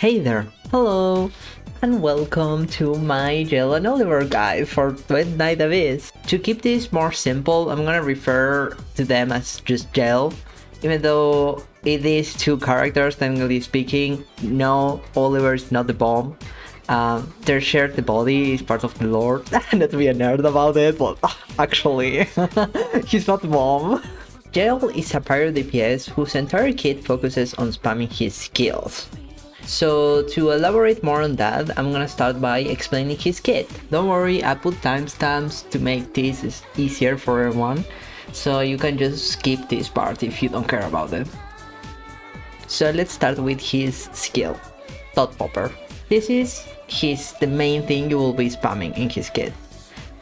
Hey there, hello, and welcome to my Yale and Oliver guide for Midnight Abyss. To keep this more simple, I'm gonna refer to them as just Yale, even though it is two characters, technically speaking. No, Oliver is not the bomb. They're shared the body, is part of the lore. Not to be a nerd about it, but actually, he's not the bomb. Yale is a pirate DPS whose entire kit focuses on spamming his skills. So to elaborate more on that, I'm gonna start by explaining his kit. Don't worry, I put timestamps to make this easier for everyone, so you can just skip this part if you don't care about it. So let's start with his skill, Dot Popper. This is the main thing you will be spamming in his kit.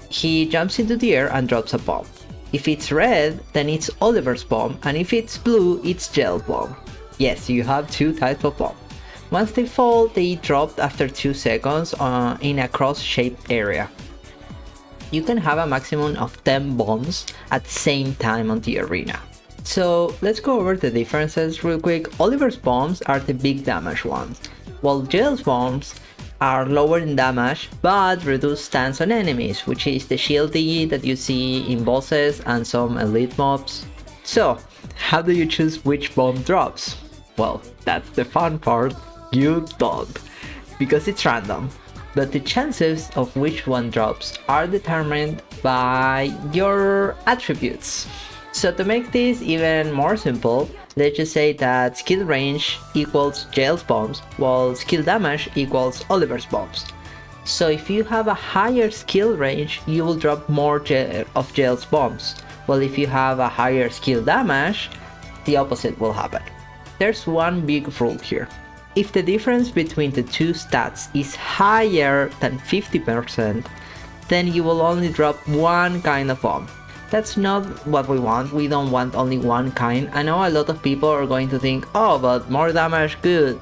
He jumps into the air and drops a bomb. If it's red, then it's Oliver's bomb, and if it's blue, it's Yale's bomb. Yes, you have two types of bomb. Once they fall, they drop after 2 seconds in a cross-shaped area. You can have a maximum of 10 bombs at the same time on the arena. So let's go over the differences real quick. Oliver's bombs are the big damage ones, while Yale's bombs are lower in damage but reduce stance on enemies, which is the shield thingy that you see in bosses and some elite mobs. So, how do you choose which bomb drops? Well, that's the fun part. You don't, because it's random, but the chances of which one drops are determined by your attributes. So to make this even more simple, let's just say that skill range equals Yale's bombs, while skill damage equals Oliver's bombs. So if you have a higher skill range, you will drop more of Yale's bombs, while if you have a higher skill damage, the opposite will happen. There's one big rule here. If the difference between the two stats is higher than 50%, then you will only drop one kind of bomb. That's not what we want. We don't want only one kind. I know a lot of people are going to think, oh, but more damage, good.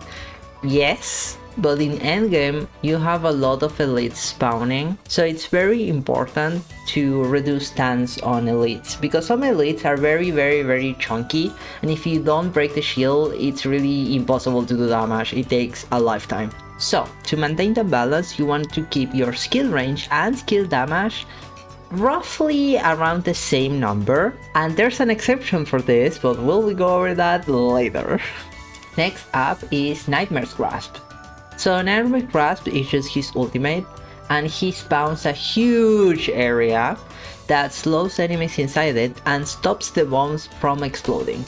Yes, but in endgame, you have a lot of elites spawning, so it's very important to reduce stance on elites, because some elites are very chunky, and if you don't break the shield, it's really impossible to do damage. It takes a lifetime. So, to maintain the balance, you want to keep your skill range and skill damage roughly around the same number, and there's an exception for this, but we'll go over that later. Next up is Nightmare's Grasp. So Nightmare's Grasp is just his ultimate, and he spawns a huge area that slows enemies inside it and stops the bombs from exploding.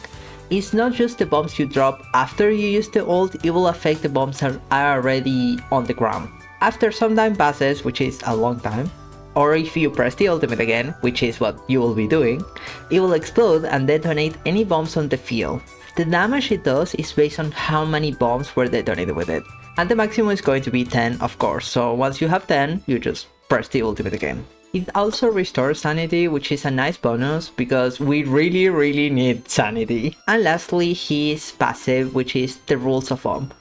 It's not just the bombs you drop after you use the ult, it will affect the bombs that are already on the ground. After some time passes, which is a long time, or if you press the ultimate again, which is what you will be doing, it will explode and detonate any bombs on the field. The damage it does is based on how many bombs were detonated with it. And the maximum is going to be 10, of course, so once you have 10, you just press the ultimate again. It also restores sanity, which is a nice bonus, because we really need sanity. And lastly, his passive, which is the Rules of Bomb.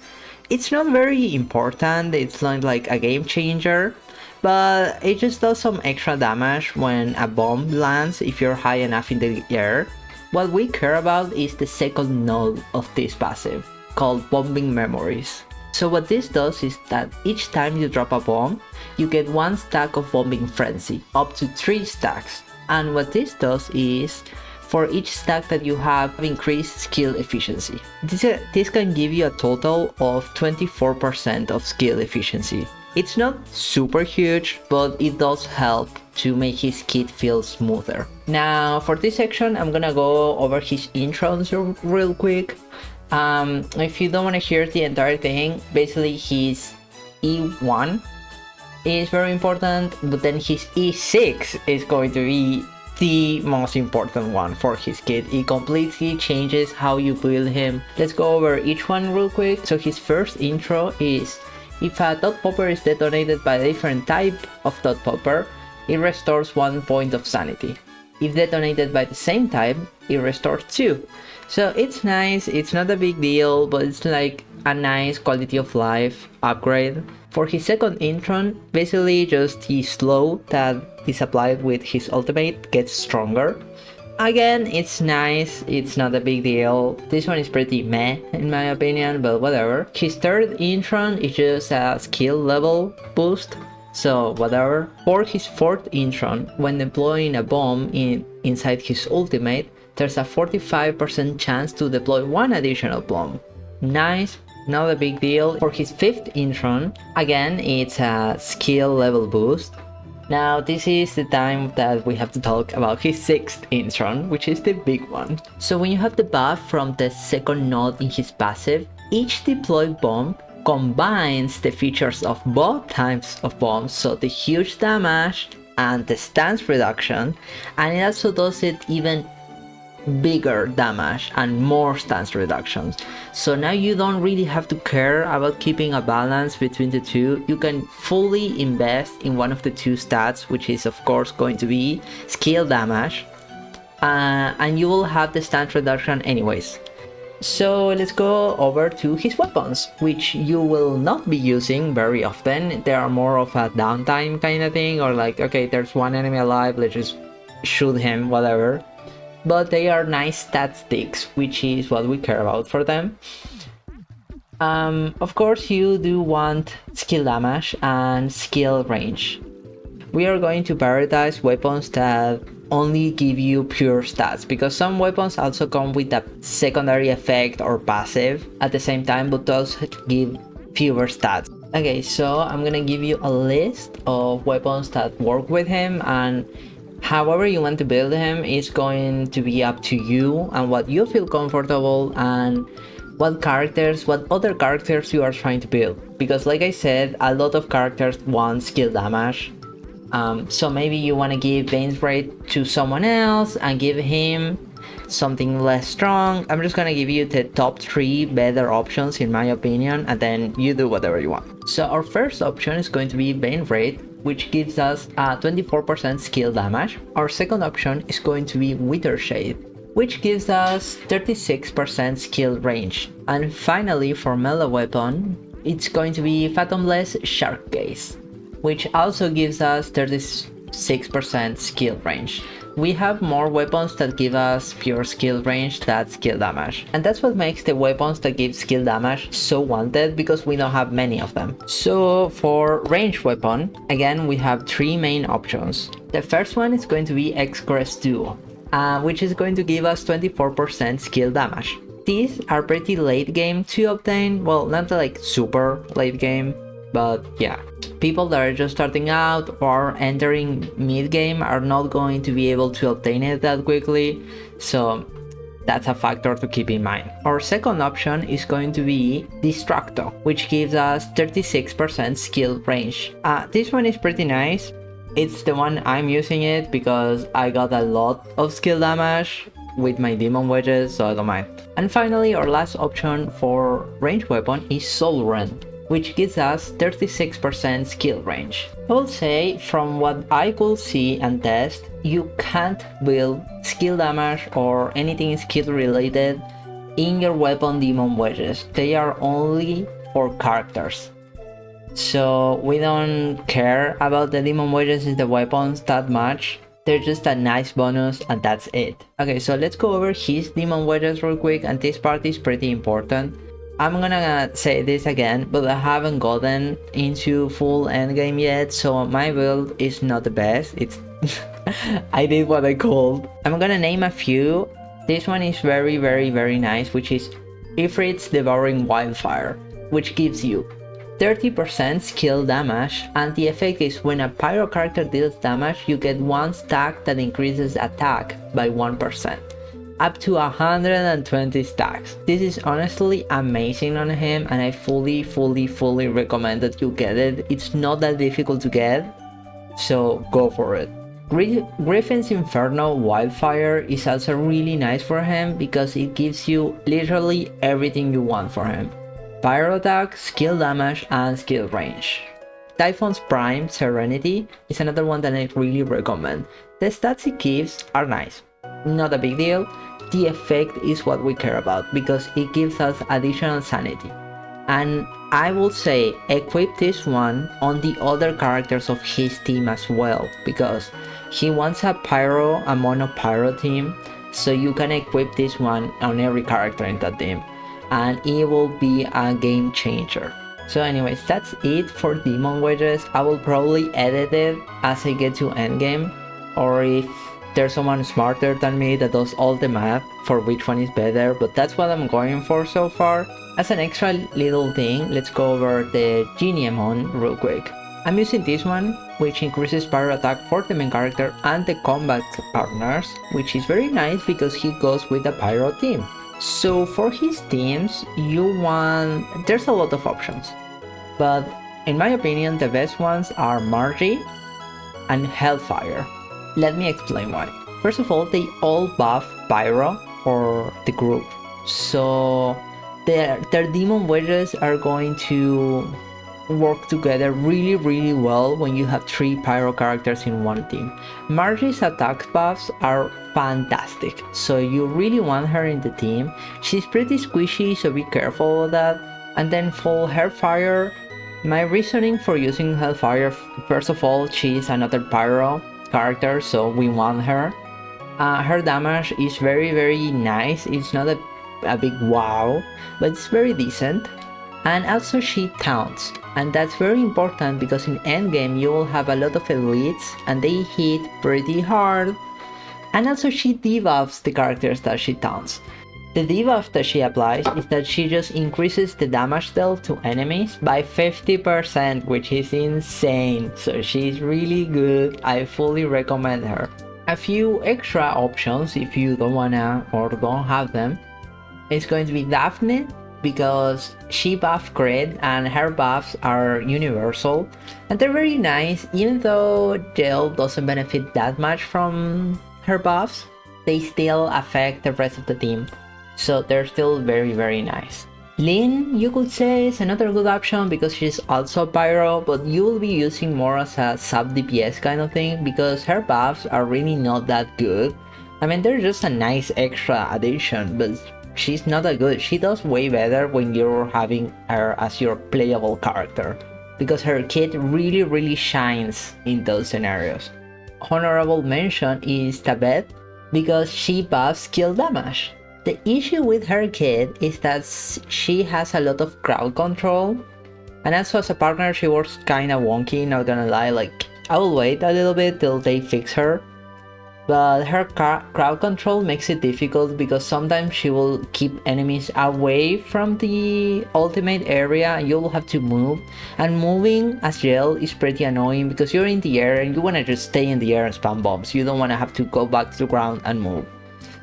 It's not very important, it's not like a game changer, but it just does some extra damage when a bomb lands if you're high enough in the air. What we care about is the second node of this passive, called Bombing Memories. So what this does is that each time you drop a bomb, you get 1 stack of Bombing Frenzy, up to 3 stacks. And what this does is, for each stack that you have, increased skill efficiency. This can give you a total of 24% of skill efficiency. It's not super huge, but it does help to make his kit feel smoother. Now for this section, I'm gonna go over his introns real quick. If you don't want to hear the entire thing, basically his E1 is very important, but then his E6 is going to be the most important one for his kit. It completely changes how you build him. Let's go over each one real quick. So his first intro is, if a dot popper is detonated by a different type of dot popper, it restores 1 point of sanity. If detonated by the same type, it restores 2. So it's nice, it's not a big deal, but it's like a nice quality of life upgrade. For his second Intron, basically just the slow that is applied with his ultimate gets stronger. Again, it's nice, it's not a big deal. This one is pretty meh in my opinion, but whatever. His third Intron is just a skill level boost, so whatever. For his fourth Intron, when deploying a bomb inside his ultimate, there's a 45% chance to deploy one additional bomb. Nice, not a big deal. For his fifth Intron, again, it's a skill level boost. Now this is the time that we have to talk about his sixth Intron, which is the big one. So when you have the buff from the second node in his passive, each deployed bomb combines the features of both types of bombs, so the huge damage and the stance reduction, and it also does it even bigger damage and more stance reductions. So now you don't really have to care about keeping a balance between the two. You can fully invest in one of the two stats, which is of course going to be skill damage, and you will have the stance reduction anyways. So let's go over to his weapons, which you will not be using very often. They are more of a downtime kind of thing, or like, okay, there's one enemy alive, let's just shoot him, whatever. But they are nice stat sticks, which is what we care about for them. Of course, you do want skill damage and skill range. We are going to prioritize weapons that only give you pure stats, because some weapons also come with a secondary effect or passive at the same time, but those give fewer stats. Okay, so I'm gonna give you a list of weapons that work with him, and however you want to build him is going to be up to you and what you feel comfortable and what other characters you are trying to build. Because like I said, a lot of characters want skill damage. So maybe you want to give Bane's Raid to someone else and give him something less strong. I'm just gonna give you the top 3 better options in my opinion, and then you do whatever you want. So our first option is going to be Bane Raid, which gives us a 24% skill damage. Our second option is going to be Wither Shade, which gives us 36% skill range. And finally, for melee weapon, it's going to be Fathomless Shark Gaze, which also gives us 36% skill range. We have more weapons that give us pure skill range than skill damage. And that's what makes the weapons that give skill damage so wanted, because we don't have many of them. So for range weapon, again, we have 3 main options. The first one is going to be X-Crest Duo, which is going to give us 24% skill damage. These are pretty late game to obtain, well, not like super late game, but yeah. People that are just starting out or entering mid-game are not going to be able to obtain it that quickly, so that's a factor to keep in mind. Our second option is going to be Distracto, which gives us 36% skill range. This one is pretty nice. It's the one I'm using it because I got a lot of skill damage with my demon wedges, so I don't mind. And finally, our last option for range weapon is Soul Rend, which gives us 36% skill range. I will say, from what I could see and test, you can't build skill damage or anything skill related in your weapon demon wedges. They are only for characters. So we don't care about the demon wedges in the weapons that much. They're just a nice bonus and that's it. Okay, so let's go over his demon wedges real quick, and this part is pretty important. I'm gonna say this again, but I haven't gotten into full endgame yet, so my build is not the best. It's I did what I could. I'm gonna name a few. This one is very nice, which is Ifrit's Devouring Wildfire, which gives you 30% skill damage, and the effect is when a pyro character deals damage, you get one stack that increases attack by 1%. Up to 120 stacks. This is honestly amazing on him, and I fully recommend that you get it. It's not that difficult to get, so go for it. Griffin's Inferno Wildfire is also really nice for him because it gives you literally everything you want for him: pyro attack, skill damage, and skill range. Typhon's Prime Serenity is another one that I really recommend. The stats it gives are nice, not a big deal. The effect is what we care about because it gives us additional sanity. And I will say equip this one on the other characters of his team as well, because He wants a mono pyro team, so you can equip this one on every character in that team, and it will be a game changer. So anyways, that's it for Demon Wedges. I will probably edit it as I get to endgame, or if there's someone smarter than me that does all the math for which one is better, but that's what I'm going for so far. As an extra little thing, let's go over the Geniemon real quick. I'm using this one, which increases pyro attack for the main character and the combat partners, which is very nice because he goes with the pyro team. So for his teams, there's a lot of options, but in my opinion the best ones are Margie and Hellfire. Let me explain why. First of all, they all buff pyro for the group, so their demon wedges are going to work together really well when you have 3 pyro characters in one team. Margie's attack buffs are fantastic, so you really want her in the team. She's pretty squishy, so be careful with that. And then for Hellfire, my reasoning for using Hellfire, first of all, she's another pyro character, so we want her. Her damage is very nice. It's not a big wow, but it's very decent. And also she taunts, and that's very important because in endgame you will have a lot of elites and they hit pretty hard. And also she debuffs the characters that she taunts. The debuff that she applies is that she just increases the damage dealt to enemies by 50%, which is insane. So she's really good. I fully recommend her. A few extra options if you don't wanna or don't have them. It's going to be Daphne, because she buffs crit and her buffs are universal and they're very nice. Even though Yale doesn't benefit that much from her buffs, they still affect the rest of the team, so they're still very nice. Lynn, you could say, is another good option because she's also pyro, but you will be using more as a sub DPS kind of thing because her buffs are really not that good. I mean, they're just a nice extra addition, but she's not that good. She does way better when you're having her as your playable character, because her kit really shines in those scenarios. Honorable mention is Duet, because she buffs skill damage. The issue with her kit is that she has a lot of crowd control, and also as a partner she works kinda wonky, not gonna lie. Like, I will wait a little bit till they fix her. But her crowd control makes it difficult because sometimes she will keep enemies away from the ultimate area and you'll have to move. And moving as Yale is pretty annoying because you're in the air and you want to just stay in the air and spam bombs. You don't want to have to go back to the ground and move.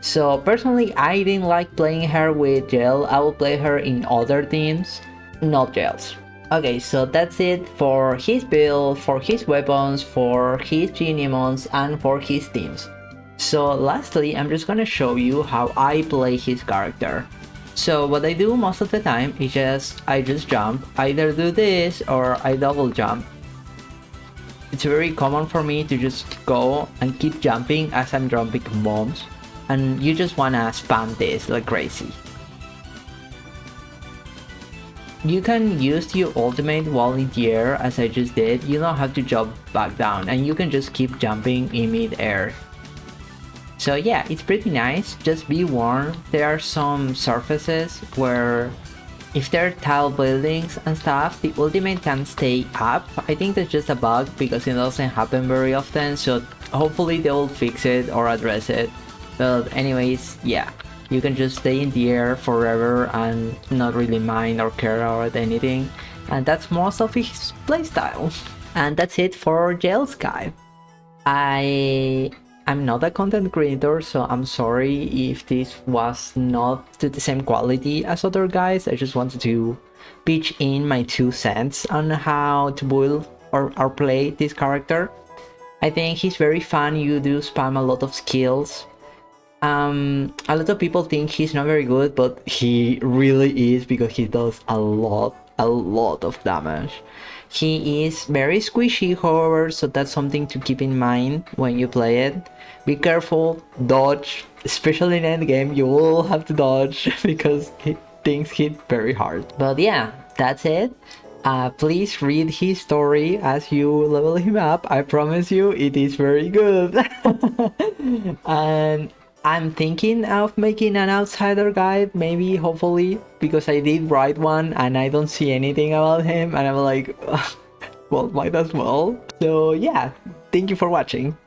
So personally, I didn't like playing her with Yale. I will play her in other teams, not Yale's. Okay, so that's it for his build, for his weapons, for his Geniemons, and for his teams. So lastly, I'm just gonna show you how I play his character. So what I do most of the time is I just jump, either do this or I double jump. It's very common for me to just go and keep jumping as I'm dropping bombs, and you just wanna spam this like crazy. You can use your ultimate while in the air as I just did. You don't have to jump back down and you can just keep jumping in mid-air. So yeah, it's pretty nice. Just be warned, there are some surfaces where if there are tile buildings and stuff, the ultimate can stay up. I think that's just a bug because it doesn't happen very often, so hopefully they will fix it or address it. But anyways, yeah. You can just stay in the air forever and not really mind or care about anything. And that's most of his playstyle. And that's it for Yale Sky. I'm not a content creator, so I'm sorry if this was not to the same quality as other guys. I just wanted to pitch in my 2 cents on how to build or play this character. I think he's very fun. You do spam a lot of skills. A lot of people think he's not very good, but he really is because he does a lot of damage. He is very squishy, however, so that's something to keep in mind when you play it. Be careful, dodge, especially in endgame, you will have to dodge because things hit very hard. But yeah, that's it. Please read his story as you level him up. I promise you, it is very good. And I'm thinking of making an outsider guide, maybe, hopefully, because I did write one and I don't see anything about him, and I'm like, well, might as well. So yeah, thank you for watching.